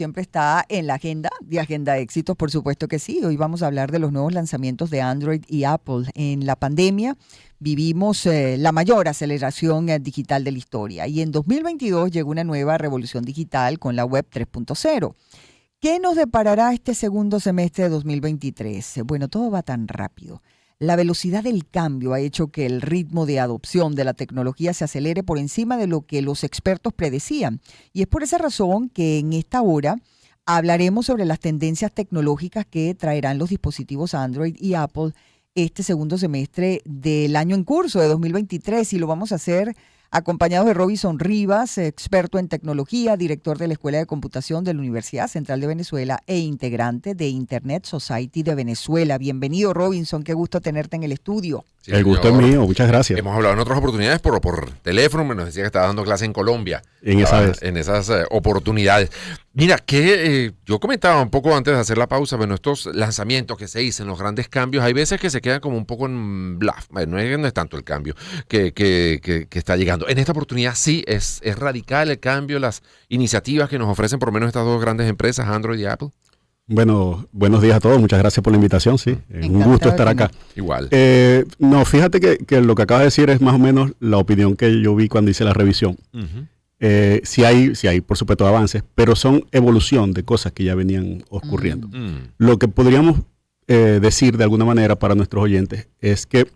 Siempre está en la agenda de Agenda Éxitos, por supuesto que sí. Hoy vamos a hablar de los nuevos lanzamientos de Android y Apple. En la pandemia vivimos la mayor aceleración digital de la historia y en 2022 llegó una nueva revolución digital con la Web 3.0. ¿Qué nos deparará este segundo semestre de 2023? Bueno, todo va tan rápido. La velocidad del cambio ha hecho que el ritmo de adopción de la tecnología se acelere por encima de lo que los expertos predecían. Y es por esa razón que en esta hora hablaremos sobre las tendencias tecnológicas que traerán los dispositivos Android y Apple este segundo semestre del año en curso de 2023. Y lo vamos a hacer acompañados de Robinson Rivas, experto en tecnología, director de la Escuela de Computación de la Universidad Central de Venezuela e integrante de Internet Society de Venezuela. Bienvenido, Robinson, qué gusto tenerte en el estudio. Sí, el gusto es mío, muchas gracias. Hemos hablado en otras oportunidades por teléfono, nos decía que estaba dando clase en Colombia. En esas oportunidades. Mira, que yo comentaba un poco antes de hacer la pausa, bueno, estos lanzamientos que se dicen, los grandes cambios, hay veces que se quedan como un poco en bluff. Bueno, no es tanto el cambio que está llegando. En esta oportunidad sí, es radical el cambio, las iniciativas que nos ofrecen por lo menos estas dos grandes empresas, Android y Apple. Bueno, buenos días a todos, muchas gracias por la invitación, sí, un gusto estar acá. Igual. No, fíjate que lo que acabas de decir es más o menos la opinión que yo vi cuando hice la revisión. Sí hay, por supuesto, avances, pero son evolución de cosas que ya venían ocurriendo. Lo que podríamos decir de alguna manera para nuestros oyentes es que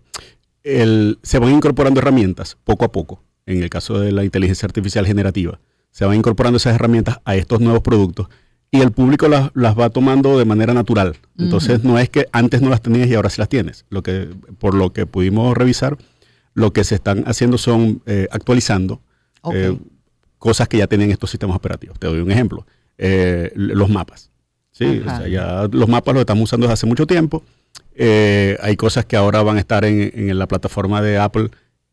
se van incorporando herramientas poco a poco, en el caso de la inteligencia artificial generativa, se van incorporando esas herramientas a estos nuevos productos y el público las va tomando de manera natural. Entonces no es que antes no las tenías y ahora sí las tienes. Por lo que pudimos revisar, lo que se están haciendo son actualizando cosas que ya tienen estos sistemas operativos. Te doy un ejemplo. Los mapas. ¿Sí? O sea, ya los mapas los estamos usando desde hace mucho tiempo. Hay cosas que ahora van a estar en la plataforma de Apple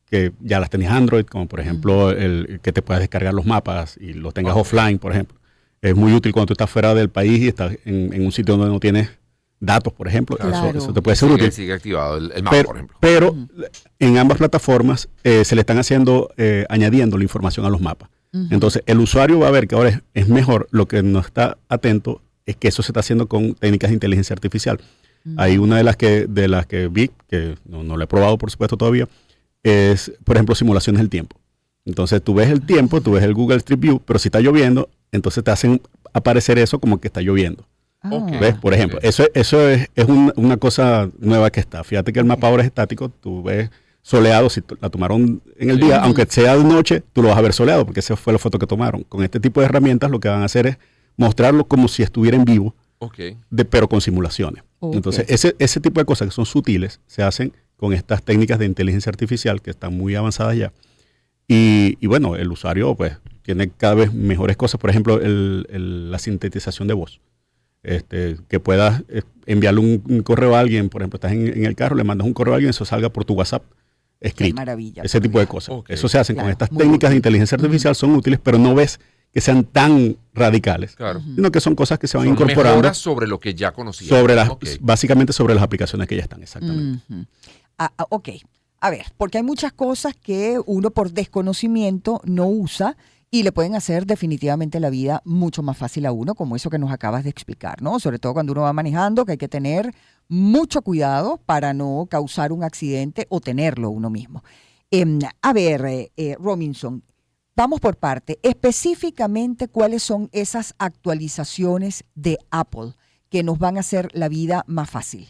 que ya las tenías Android, como por ejemplo el que te puedas descargar los mapas y los tengas offline, por ejemplo. Es muy útil cuando tú estás fuera del país y estás en un sitio donde no tienes datos, por ejemplo. Claro. Eso te puede ser útil. Sigue activado el mapa, por ejemplo. Pero en ambas plataformas se le están añadiendo la información a los mapas. Entonces, el usuario va a ver que ahora es mejor. Lo que no está atento es que eso se está haciendo con técnicas de inteligencia artificial. Hay una de las que vi, que no la he probado, por supuesto, todavía, es, por ejemplo, simulaciones del tiempo. Entonces, tú ves el tiempo, tú ves el Google Street View, pero si está lloviendo, entonces te hacen aparecer eso como que está lloviendo. ¿Ves? Por ejemplo, eso es una cosa nueva que está. Fíjate que el mapa ahora es estático, tú ves soleado, si la tomaron en el día, aunque sea de noche, tú lo vas a ver soleado, porque esa fue la foto que tomaron. Con este tipo de herramientas lo que van a hacer es mostrarlo como si estuviera en vivo, pero con simulaciones. Entonces, ese tipo de cosas que son sutiles se hacen con estas técnicas de inteligencia artificial que están muy avanzadas ya. Y bueno, el usuario pues tiene cada vez mejores cosas. Por ejemplo, la sintetización de voz. Que puedas enviarle un correo a alguien. Por ejemplo, estás en el carro, le mandas un correo a alguien, eso salga por tu WhatsApp escrito. Qué maravilla. Ese tipo de cosas. Eso se hacen con estas técnicas de inteligencia artificial, son útiles, pero no ves que sean tan radicales, sino que son cosas que se van incorporando. Mejoras sobre lo que ya conocías. Básicamente sobre las aplicaciones que ya están, exactamente. A ver, porque hay muchas cosas que uno por desconocimiento no usa y le pueden hacer definitivamente la vida mucho más fácil a uno, como eso que nos acabas de explicar, ¿no? Sobre todo cuando uno va manejando, que hay que tener mucho cuidado para no causar un accidente o tenerlo uno mismo. Robinson, vamos por parte. Específicamente, ¿cuáles son esas actualizaciones de Apple que nos van a hacer la vida más fácil?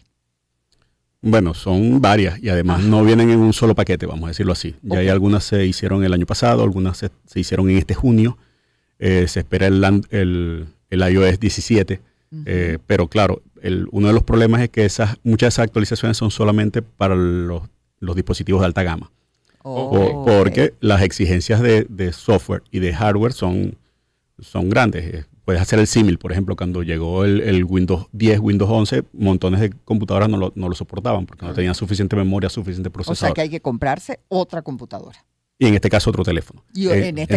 Bueno, son varias y además no vienen en un solo paquete, vamos a decirlo así. Ya hay algunas se hicieron el año pasado, algunas se hicieron en este junio. Se espera el iOS 17, pero claro, uno de los problemas es que muchas de esas actualizaciones son solamente para los dispositivos de alta gama. Porque las exigencias de software y de hardware son grandes. Puedes hacer el símil, por ejemplo, cuando llegó el Windows 10, Windows 11, montones de computadoras no lo soportaban porque no tenían suficiente memoria, suficiente procesador. O sea que hay que comprarse otra computadora. Y en este caso otro teléfono.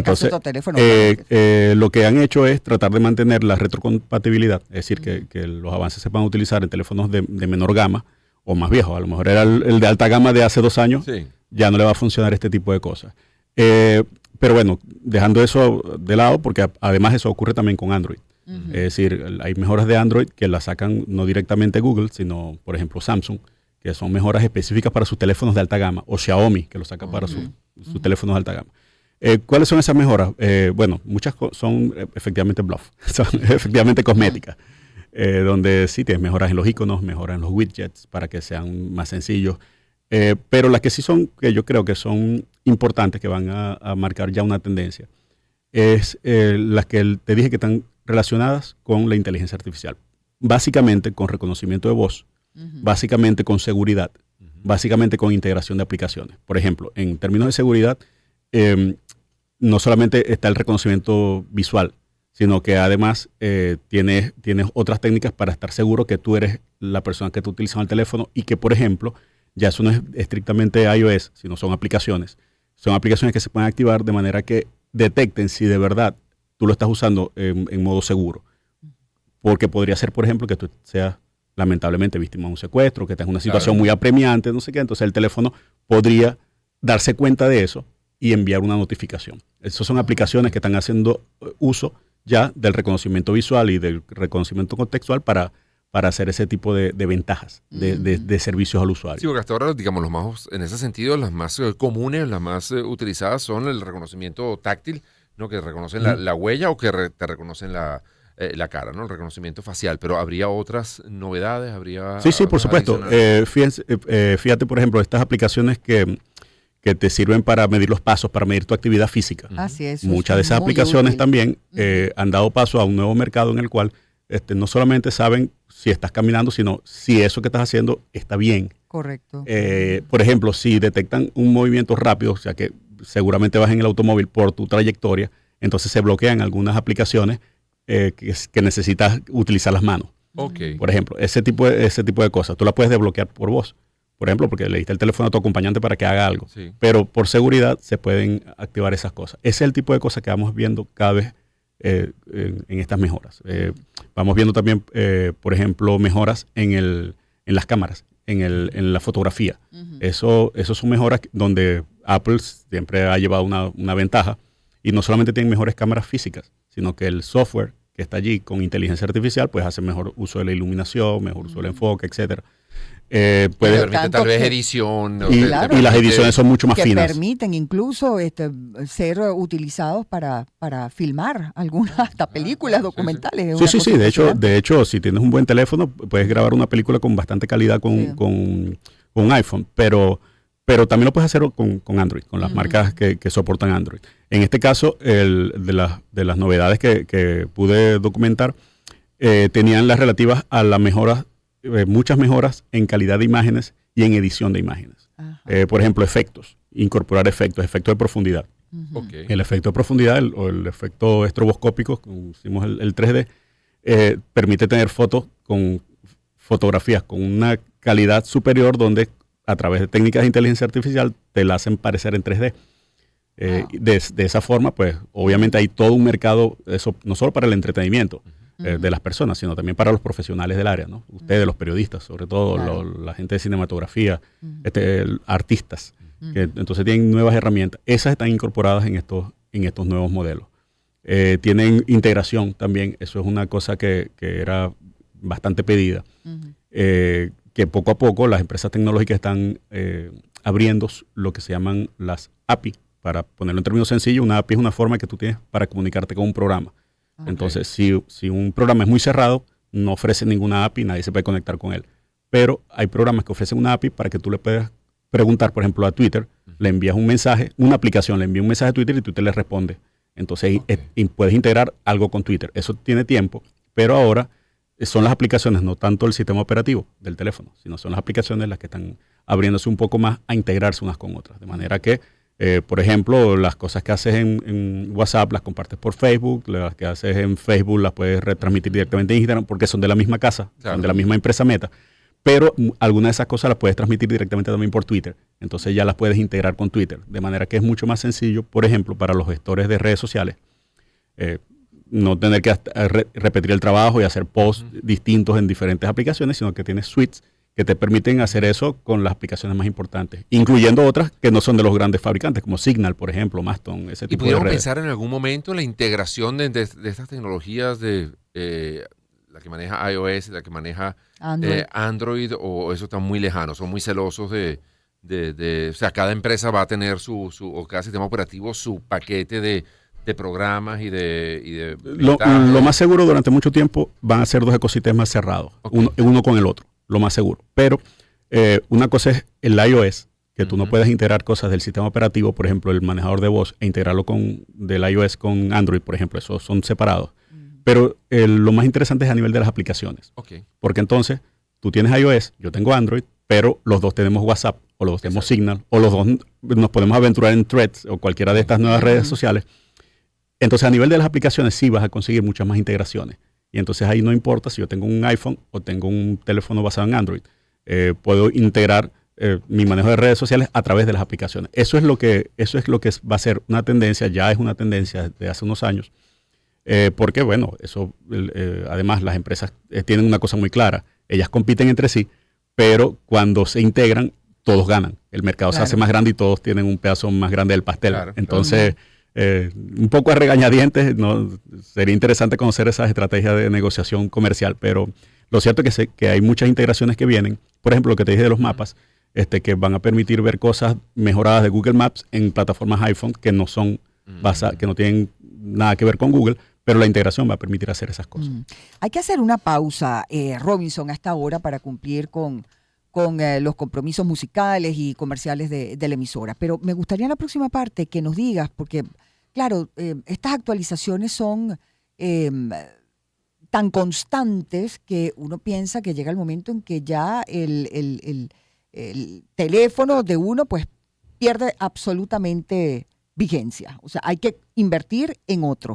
Caso otro teléfono. Lo que han hecho es tratar de mantener la retrocompatibilidad, es decir, que los avances se puedan utilizar en teléfonos de menor gama o más viejos. A lo mejor era el de alta gama de hace 2 años, ya no le va a funcionar este tipo de cosas. Pero bueno, dejando eso de lado, porque además eso ocurre también con Android. Es decir, hay mejoras de Android que las sacan no directamente Google, sino, por ejemplo, Samsung, que son mejoras específicas para sus teléfonos de alta gama, o Xiaomi, que lo saca para sus teléfonos de alta gama. ¿Cuáles son esas mejoras? Bueno, muchas son efectivamente bluff, son efectivamente cosméticas, donde sí tienes mejoras en los iconos, mejoras en los widgets para que sean más sencillos, pero las que sí son, que yo creo que son importantes, que van a marcar ya una tendencia, es las que te dije que están relacionadas con la inteligencia artificial, básicamente con reconocimiento de voz, básicamente con seguridad, básicamente con integración de aplicaciones. Por ejemplo, en términos de seguridad, no solamente está el reconocimiento visual, sino que además tienes otras técnicas para estar seguro que tú eres la persona que está utilizando el teléfono y que, por ejemplo, ya eso no es estrictamente iOS, sino son aplicaciones. Son aplicaciones que se pueden activar de manera que detecten si de verdad tú lo estás usando en modo seguro. Porque podría ser, por ejemplo, que tú seas lamentablemente víctima de un secuestro, que tengas una situación muy apremiante, no sé qué. Entonces el teléfono podría darse cuenta de eso y enviar una notificación. Esas son aplicaciones que están haciendo uso ya del reconocimiento visual y del reconocimiento contextual para hacer ese tipo de ventajas de servicios al usuario. Sí, porque hasta ahora, digamos, los más, en ese sentido, las más comunes, las más utilizadas son el reconocimiento táctil, ¿no? Que reconocen la huella o que te reconocen la cara, ¿no? El reconocimiento facial. Pero ¿habría otras novedades? Sí, por supuesto. Fíjate, por ejemplo, estas aplicaciones que te sirven para medir los pasos, para medir tu actividad física. Así es. Muchas de esas aplicaciones útil. También han dado paso a un nuevo mercado en el cual no solamente saben si estás caminando, sino si eso que estás haciendo está bien. Correcto. Por ejemplo, si detectan un movimiento rápido, o sea que seguramente vas en el automóvil por tu trayectoria, entonces se bloquean algunas aplicaciones que necesitas utilizar las manos. Okay. Por ejemplo, ese tipo de cosas. Tú las puedes desbloquear por voz. Por ejemplo, porque le diste el teléfono a tu acompañante para que haga algo. Sí. Pero por seguridad se pueden activar esas cosas. Ese es el tipo de cosas que vamos viendo cada vez en estas mejoras. Vamos viendo también, por ejemplo, mejoras en las cámaras, en la fotografía. Eso son mejoras donde Apple siempre ha llevado una ventaja. Y no solamente tienen mejores cámaras físicas, sino que el software que está allí con inteligencia artificial pues hace mejor uso de la iluminación, mejor uso del enfoque, etcétera. Permite tal vez edición. Y las ediciones son mucho más finas. Que permiten incluso ser utilizados para filmar algunas hasta películas documentales. Sí. De hecho, si tienes un buen teléfono, puedes grabar una película con bastante calidad con un iPhone, pero también lo puedes hacer con Android, con las marcas que soportan Android. En este caso, de las novedades que pude documentar, tenían las relativas a las mejoras, muchas mejoras en calidad de imágenes y en edición de imágenes. Por ejemplo, efectos, incorporar efectos de profundidad. Okay. El efecto de profundidad o el efecto estroboscópico, como hicimos el 3D, permite tener fotografías con una calidad superior donde a través de técnicas de inteligencia artificial te la hacen parecer en 3D. De esa forma, pues obviamente hay todo un mercado, eso no solo para el entretenimiento de las personas, sino también para los profesionales del área, ¿no? Ustedes, los periodistas, sobre todo, la gente de cinematografía, artistas, que entonces tienen nuevas herramientas. Esas están incorporadas en estos nuevos modelos. Tienen integración también, eso es una cosa que era bastante pedida. Que poco a poco las empresas tecnológicas están abriendo lo que se llaman las API. Para ponerlo en términos sencillos, una API es una forma que tú tienes para comunicarte con un programa. Okay. Entonces, si un programa es muy cerrado, no ofrece ninguna API, nadie se puede conectar con él. Pero hay programas que ofrecen una API para que tú le puedas preguntar, por ejemplo, a Twitter, le envías un mensaje, una aplicación le envía un mensaje a Twitter y Twitter le responde. Entonces, puedes integrar algo con Twitter. Eso tiene tiempo, pero ahora son las aplicaciones, no tanto el sistema operativo del teléfono, sino son las aplicaciones las que están abriéndose un poco más a integrarse unas con otras. De manera que, por ejemplo, las cosas que haces en WhatsApp las compartes por Facebook, las que haces en Facebook las puedes retransmitir directamente en Instagram porque son de la misma casa, son de la misma empresa Meta. Pero algunas de esas cosas las puedes transmitir directamente también por Twitter. Entonces ya las puedes integrar con Twitter. De manera que es mucho más sencillo, por ejemplo, para los gestores de redes sociales, no tener que repetir el trabajo y hacer posts distintos en diferentes aplicaciones, sino que tienes suites que te permiten hacer eso con las aplicaciones más importantes, incluyendo otras que no son de los grandes fabricantes, como Signal, por ejemplo, Maston, ese tipo de redes. ¿Y pudiéramos pensar en algún momento en la integración de estas tecnologías de la que maneja iOS, la que maneja Android, o eso está muy lejano? Son muy celosos o sea, cada empresa va a tener o cada sistema operativo su paquete de programas y de lo más seguro durante mucho tiempo van a ser dos ecosistemas cerrados, okay, uno con el otro, lo más seguro. Pero una cosa es el iOS, que tú no puedes integrar cosas del sistema operativo, por ejemplo, el manejador de voz, e integrarlo del iOS con Android, por ejemplo, esos son separados. Pero lo más interesante es a nivel de las aplicaciones. Okay. Porque entonces tú tienes iOS, yo tengo Android, pero los dos tenemos WhatsApp, o los dos tenemos Signal, o los dos nos podemos aventurar en Threads o cualquiera de estas nuevas redes sociales. Entonces, a nivel de las aplicaciones sí vas a conseguir muchas más integraciones. Y entonces ahí no importa si yo tengo un iPhone o tengo un teléfono basado en Android. Puedo integrar mi manejo de redes sociales a través de las aplicaciones. Eso es lo que va a ser una tendencia, ya es una tendencia de hace unos años. Porque, bueno, además las empresas tienen una cosa muy clara. Ellas compiten entre sí, pero cuando se integran, todos ganan. El mercado se hace más grande y todos tienen un pedazo más grande del pastel. Claro, entonces... un poco a regañadientes, ¿no? Sería interesante conocer esas estrategias de negociación comercial, pero lo cierto es que hay muchas integraciones que vienen. Por ejemplo, lo que te dije de los mapas, que van a permitir ver cosas mejoradas de Google Maps en plataformas iPhone que no son que no tienen nada que ver con Google, pero la integración va a permitir hacer esas cosas. Hay que hacer una pausa, Robinson, a esta hora para cumplir con los compromisos musicales y comerciales de la emisora. Pero me gustaría en la próxima parte que nos digas, porque, claro, estas actualizaciones son tan constantes que uno piensa que llega el momento en que ya el teléfono de uno pues pierde absolutamente vigencia. O sea, hay que invertir en otro.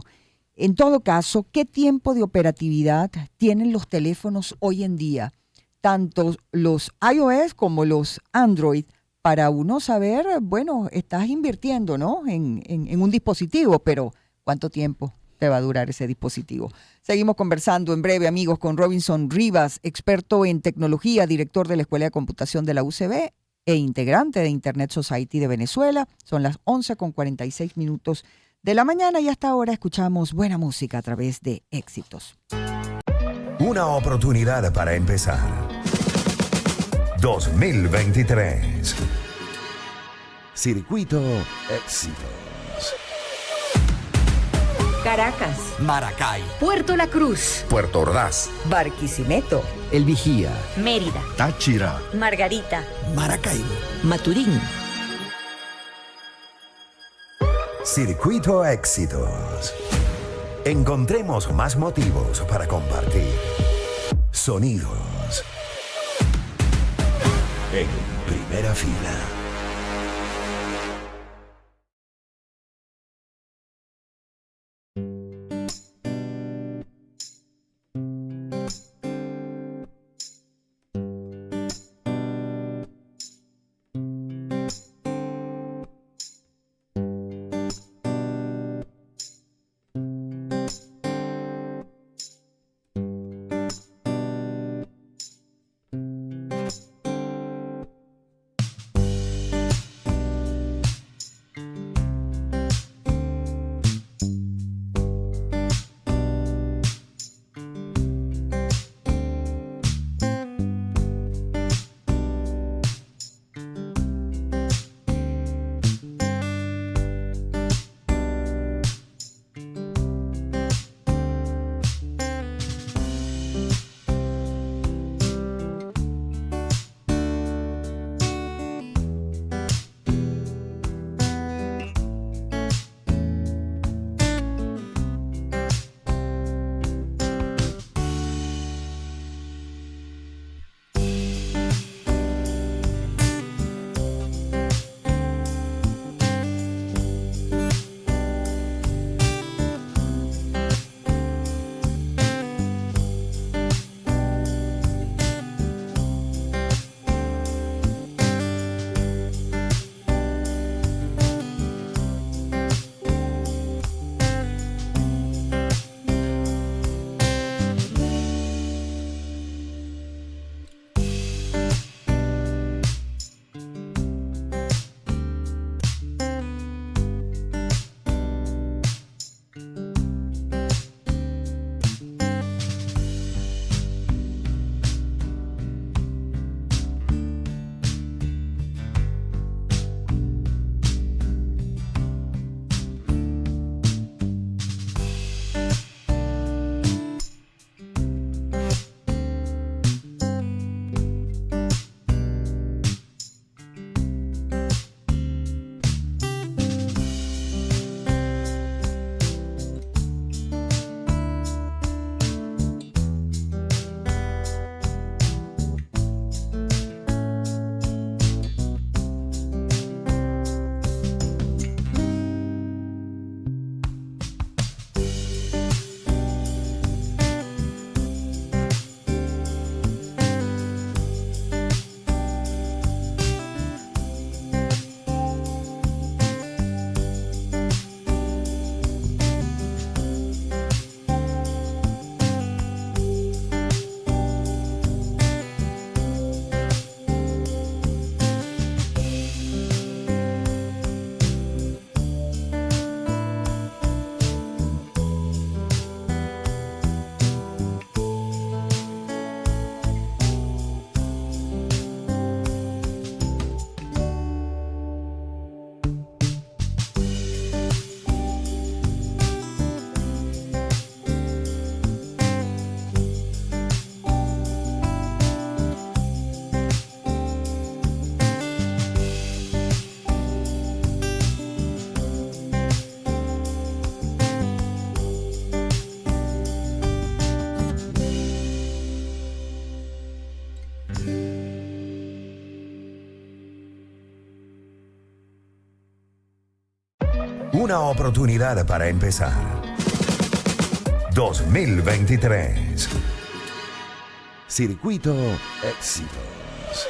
En todo caso, ¿qué tiempo de operatividad tienen los teléfonos hoy en día? Tanto los iOS como los Android, para uno saber, bueno, estás invirtiendo, ¿no? en un dispositivo, pero ¿cuánto tiempo te va a durar ese dispositivo? Seguimos conversando en breve, amigos, con Robinson Rivas, experto en tecnología, director de la Escuela de Computación de la UCB e integrante de Internet Society de Venezuela. Son las 11:46 de la mañana y hasta ahora escuchamos buena música a través de Éxitos. Una oportunidad para empezar. 2023. Circuito Éxitos. Caracas, Maracay, Puerto La Cruz, Puerto Ordaz, Barquisimeto, El Vigía, Mérida, Táchira, Margarita, Maracaibo, Maturín. Circuito Éxitos. Encontremos más motivos para compartir. Sonidos. En primera fila. Una oportunidad para empezar. 2023. Circuito Éxitos.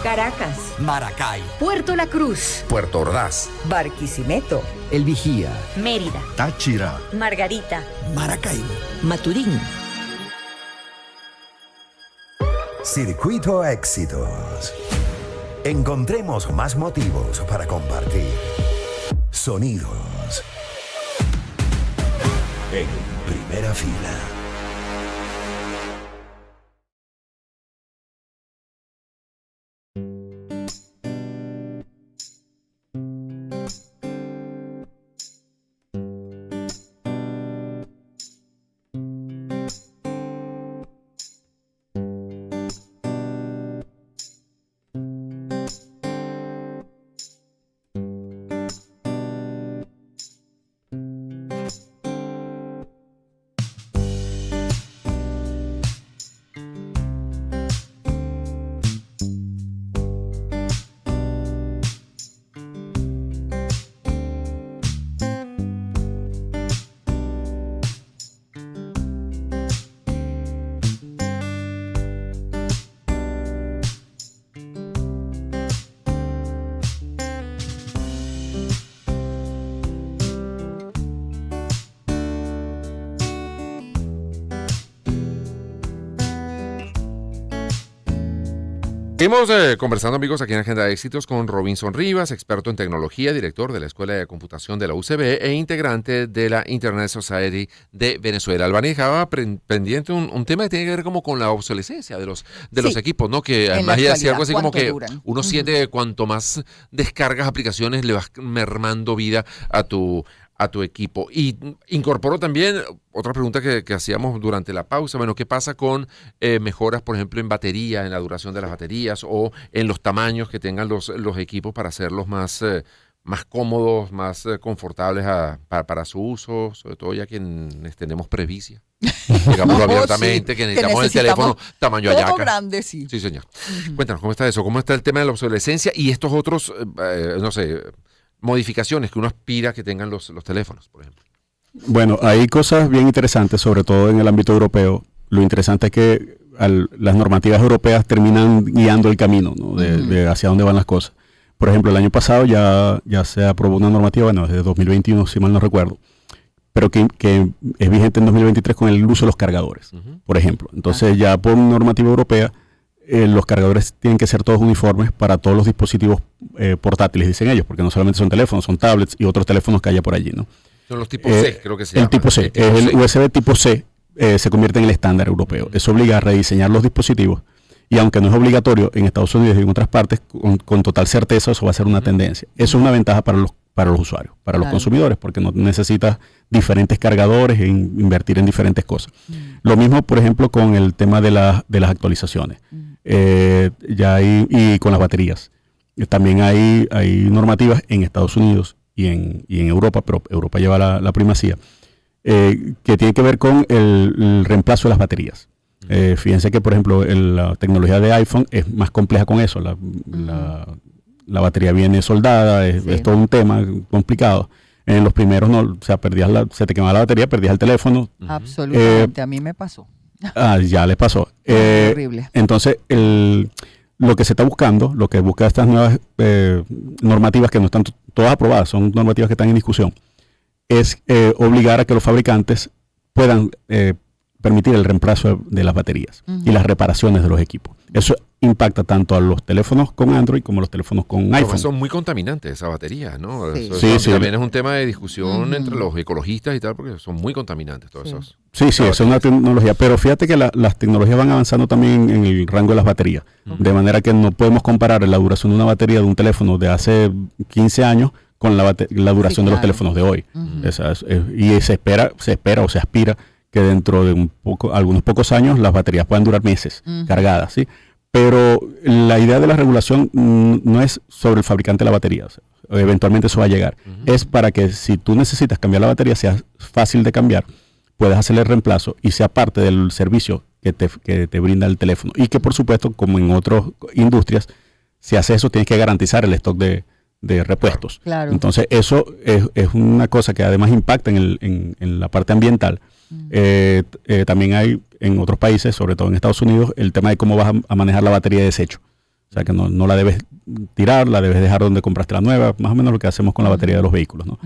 Caracas, Maracay, Puerto La Cruz, Puerto Ordaz, Barquisimeto, El Vigía, Mérida, Táchira. Margarita, Maracaibo, Maturín. Circuito Éxitos. Encontremos más motivos para compartir. Sonidos. En primera fila. Seguimos conversando, amigos, aquí en Agenda de Éxitos con Robinson Rivas, experto en tecnología, director de la Escuela de Computación de la UCB e integrante de la Internet Society de Venezuela. Albany dejaba pendiente un tema que tiene que ver como con la obsolescencia de los equipos, ¿no? Que además ya decía algo así como que uno siente que cuanto más descargas aplicaciones le vas mermando vida a tu equipo. Y incorporo también otra pregunta que hacíamos durante la pausa. Bueno, ¿qué pasa con mejoras, por ejemplo, en batería, en la duración de las baterías o en los tamaños que tengan los equipos para hacerlos más cómodos, más confortables para su uso, sobre todo ya quienes tenemos presbicia? Digámoslo abiertamente, que necesitamos el teléfono tamaño todo ayaca. grande, sí. Sí, señor. Cuéntanos, ¿cómo está eso? ¿Cómo está el tema de la obsolescencia y estos otros, modificaciones que uno aspira que tengan los teléfonos, por ejemplo? Bueno, hay cosas bien interesantes, sobre todo en el ámbito europeo. Lo interesante es que las normativas europeas terminan guiando el camino, ¿no? de hacia dónde van las cosas. Por ejemplo, el año pasado ya se aprobó una normativa, desde 2021, si mal no recuerdo, pero que es vigente en 2023 con el uso de los cargadores, por ejemplo. Entonces, ya por normativa europea, los cargadores tienen que ser todos uniformes para todos los dispositivos portátiles, dicen ellos, porque no solamente son teléfonos, son tablets y otros teléfonos que haya por allí, ¿no? Son los tipos C, creo que se llama. El tipo C, el USB tipo C se convierte en el estándar europeo. Eso obliga a rediseñar los dispositivos y aunque no es obligatorio en Estados Unidos y en otras partes, con total certeza eso va a ser una tendencia. Eso es una ventaja para los usuarios, para los consumidores, porque no necesitas diferentes cargadores e invertir en diferentes cosas. Lo mismo, por ejemplo, con el tema de las actualizaciones. Y con las baterías. También hay normativas en Estados Unidos y en Europa, pero Europa lleva la primacía, que tiene que ver con el reemplazo de las baterías. Fíjense que, por ejemplo, la tecnología de iPhone es más compleja con eso. La batería viene soldada, es todo un tema complicado. En los primeros no, o sea, se te quemaba la batería, perdías el teléfono. Absolutamente, a mí me pasó. Ya les pasó. Horrible. Entonces, lo que se está buscando, lo que busca estas nuevas normativas que no están todas aprobadas, son normativas que están en discusión, es obligar a que los fabricantes puedan permitir el reemplazo de las baterías y las reparaciones de los equipos. Eso impacta tanto a los teléfonos con Android como a los teléfonos con iPhone. Son muy contaminantes esas baterías, ¿no? Sí. Eso también es un tema de discusión entre los ecologistas y tal, porque son muy contaminantes todos esos. Sí, eso es una tecnología, pero fíjate que las tecnologías van avanzando también en el rango de las baterías, de manera que no podemos comparar la duración de una batería de un teléfono de hace 15 años con la duración de los teléfonos de hoy. Y se espera o se aspira que dentro de algunos pocos años las baterías puedan durar meses cargadas, ¿sí? Pero la idea de la regulación no es sobre el fabricante de la batería. O sea, eventualmente eso va a llegar. Es para que si tú necesitas cambiar la batería, sea fácil de cambiar, puedas hacerle el reemplazo y sea parte del servicio que te brinda el teléfono. Y que, por supuesto, como en otras industrias, si haces eso, tienes que garantizar el stock de de repuestos. Claro. Entonces, eso es una cosa que además impacta en la parte ambiental. También hay en otros países, sobre todo en Estados Unidos, el tema de cómo vas a manejar la batería de desecho. O sea, que no la debes tirar, la debes dejar donde compraste la nueva, más o menos lo que hacemos con la batería de los vehículos, ¿no?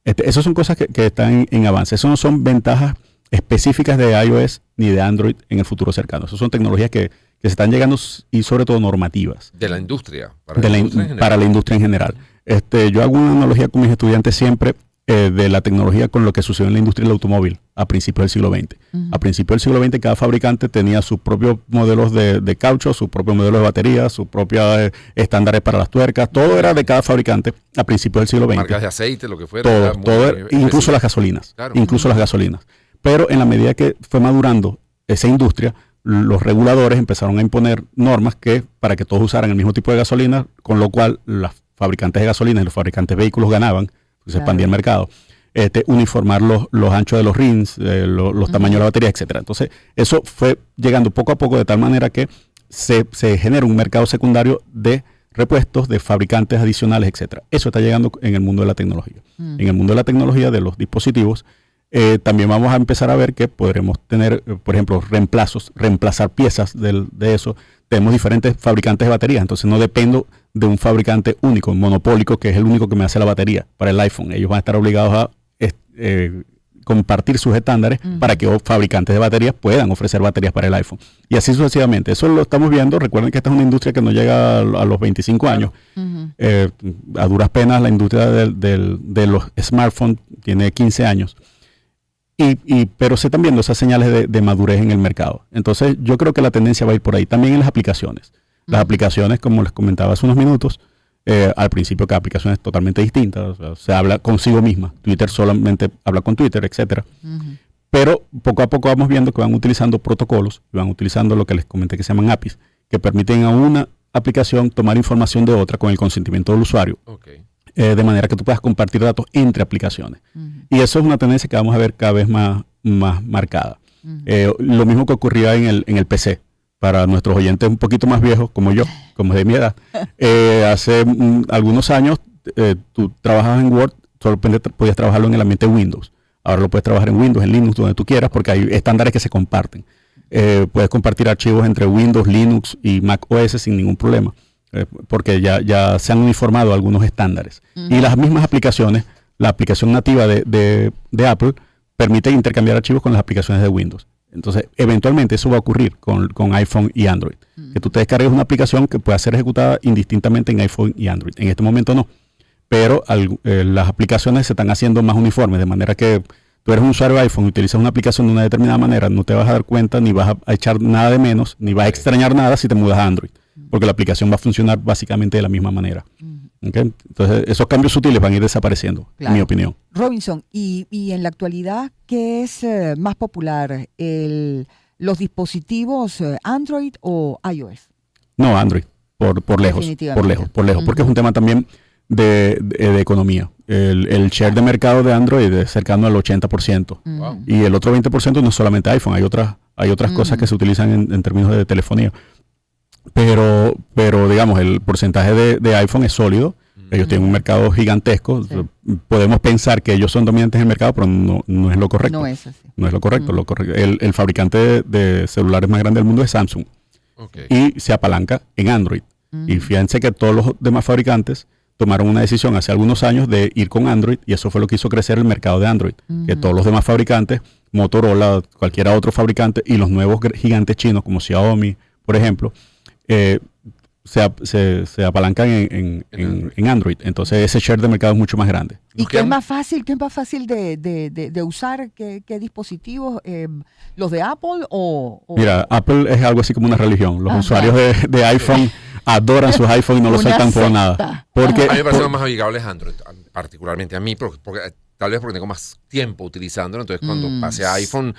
Esas son cosas que están en avance. Eso no son ventajas específicas de iOS ni de Android en el futuro cercano. Eso son tecnologías que se están llegando y sobre todo normativas. De la industria. Para la industria en general. Yo hago una analogía con mis estudiantes siempre de la tecnología con lo que sucedió en la industria del automóvil a principios del siglo XX. A principios del siglo XX cada fabricante tenía sus propios modelos de caucho, sus propios modelos de batería, sus propios estándares para las tuercas. Todo era de cada fabricante a principios del siglo XX. Marcas de aceite, lo que fuera. Todo incluso las gasolinas. Claro. Incluso las gasolinas. Pero en la medida que fue madurando esa industria, los reguladores empezaron a imponer normas para que todos usaran el mismo tipo de gasolina, con lo cual los fabricantes de gasolina y los fabricantes de vehículos ganaban, se expandía el mercado. Uniformar los anchos de los rins, los tamaños de la batería, etcétera. Entonces, eso fue llegando poco a poco de tal manera que se genera un mercado secundario de repuestos, de fabricantes adicionales, etcétera. Eso está llegando en el mundo de la tecnología. En el mundo de la tecnología, de los dispositivos, también vamos a empezar a ver que podremos tener, por ejemplo, reemplazar piezas de eso. Tenemos diferentes fabricantes de baterías, entonces no dependo de un fabricante único, monopólico, que es el único que me hace la batería para el iPhone. Ellos van a estar obligados a compartir sus estándares para que fabricantes de baterías puedan ofrecer baterías para el iPhone. Y así sucesivamente. Eso lo estamos viendo. Recuerden que esta es una industria que no llega a los 25 años. A duras penas la industria de los smartphones tiene 15 años. Pero se están viendo esas señales de madurez en el mercado. Entonces, yo creo que la tendencia va a ir por ahí. También en las aplicaciones. Las aplicaciones, como les comentaba hace unos minutos, al principio cada aplicación es totalmente distinta. O sea, se habla consigo misma. Twitter solamente habla con Twitter, etcétera. Pero poco a poco vamos viendo que van utilizando protocolos, van utilizando lo que les comenté que se llaman APIs, que permiten a una aplicación tomar información de otra con el consentimiento del usuario. De manera que tú puedas compartir datos entre aplicaciones. Y eso es una tendencia que vamos a ver cada vez más marcada. Lo mismo que ocurría en el PC. Para nuestros oyentes un poquito más viejos, como yo, como de mi edad, hace algunos años tú trabajabas en Word, solamente podías trabajarlo en el ambiente Windows. Ahora lo puedes trabajar en Windows, en Linux, donde tú quieras, porque hay estándares que se comparten. Puedes compartir archivos entre Windows, Linux y Mac OS sin ningún problema. Porque ya se han uniformado algunos estándares. Y las mismas aplicaciones, la aplicación nativa de Apple, permite intercambiar archivos con las aplicaciones de Windows. Entonces, eventualmente eso va a ocurrir con iPhone y Android. Que tú te descargues una aplicación que pueda ser ejecutada indistintamente en iPhone y Android. En este momento no. Pero las aplicaciones se están haciendo más uniformes, de manera que tú eres un usuario de iPhone y utilizas una aplicación de una determinada manera, no te vas a dar cuenta, ni vas a echar nada de menos, ni vas a extrañar nada si te mudas a Android. Porque la aplicación va a funcionar básicamente de la misma manera. ¿Okay? Entonces, esos cambios sutiles van a ir desapareciendo, en mi opinión. Robinson, y en la actualidad, ¿qué es más popular? ¿Los dispositivos Android o iOS? No, Android, por lejos. Porque es un tema también de economía. El share de mercado de Android es cercano al 80%. Y el otro 20% no es solamente iPhone, hay otras cosas que se utilizan en términos de telefonía. Pero digamos, el porcentaje de iPhone es sólido. Ellos tienen un mercado gigantesco. Sí. Podemos pensar que ellos son dominantes en el mercado, pero no es lo correcto. No es así. No es lo correcto. El fabricante de celulares más grande del mundo es Samsung. Y se apalanca en Android. Y fíjense que todos los demás fabricantes tomaron una decisión hace algunos años de ir con Android, y eso fue lo que hizo crecer el mercado de Android. Que todos los demás fabricantes, Motorola, cualquiera otro fabricante, y los nuevos gigantes chinos como Xiaomi, por ejemplo, se apalancan en Android. Entonces ese share de mercado es mucho más grande. ¿Y qué es más fácil de usar? ¿Qué dispositivos? ¿Los de Apple o...? Mira, Apple es algo así como una religión. Los usuarios de iPhone adoran sus iPhones y no los sueltan por nada. Porque, a mí me parecen más amigables Android, particularmente a mí, porque tal vez porque tengo más tiempo utilizándolo, entonces cuando pase a iPhone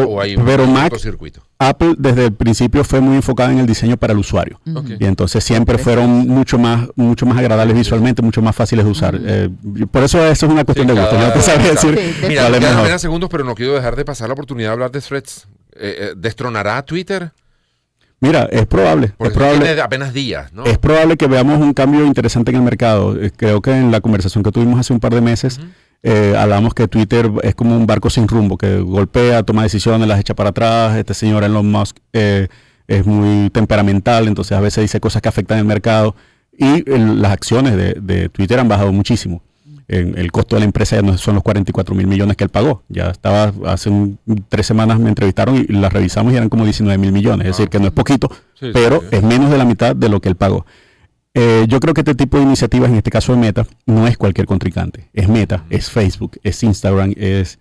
o hay un cortocircuito. Apple desde el principio fue muy enfocada en el diseño para el usuario. Y entonces siempre fueron mucho más agradables visualmente, mucho más fáciles de usar. Por eso es una cuestión de gusto. Yo no te sabría decir. Mira, quedan apenas segundos, pero no quiero dejar de pasar la oportunidad de hablar de Threads. ¿Destronará a Twitter? Mira, es probable. Porque es probable. tiene apenas días, ¿no? Es probable que veamos un cambio interesante en el mercado. Creo que en la conversación que tuvimos hace un par de meses, hablamos que Twitter es como un barco sin rumbo, que golpea, toma decisiones, las echa para atrás. Este señor Elon Musk es muy temperamental, entonces a veces dice cosas que afectan el mercado. Y las acciones de Twitter han bajado muchísimo. El costo de la empresa ya no son los 44 mil millones que él pagó. Ya estaba, hace 3 semanas me entrevistaron y las revisamos y eran como 19 mil millones. Es decir, que no es poquito, pero es menos de la mitad de lo que él pagó. Yo creo que este tipo de iniciativas, en este caso de Meta, no es cualquier contrincante. Es Meta, es Facebook, es Instagram, es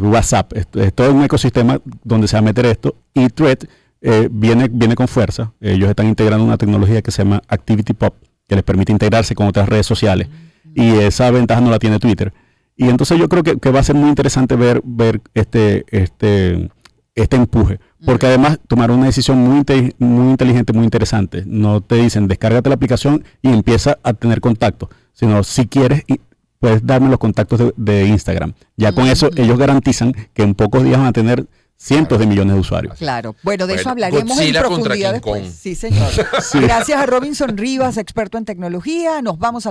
WhatsApp. Es todo un ecosistema donde se va a meter esto. Y Thread viene con fuerza. Ellos están integrando una tecnología que se llama ActivityPub, que les permite integrarse con otras redes sociales. Y esa ventaja no la tiene Twitter. Y entonces yo creo que va a ser muy interesante ver este empuje. Porque además tomaron una decisión muy inteligente, muy interesante. No te dicen, descárgate la aplicación y empieza a tener contacto. Sino, si quieres, puedes darme los contactos de Instagram. Ya con eso ellos garantizan que en pocos días van a tener cientos de millones de usuarios. Claro. Bueno, de eso hablaremos en profundidad después. Sí, señor. Sí. Gracias a Robinson Rivas, experto en tecnología. Nos vamos a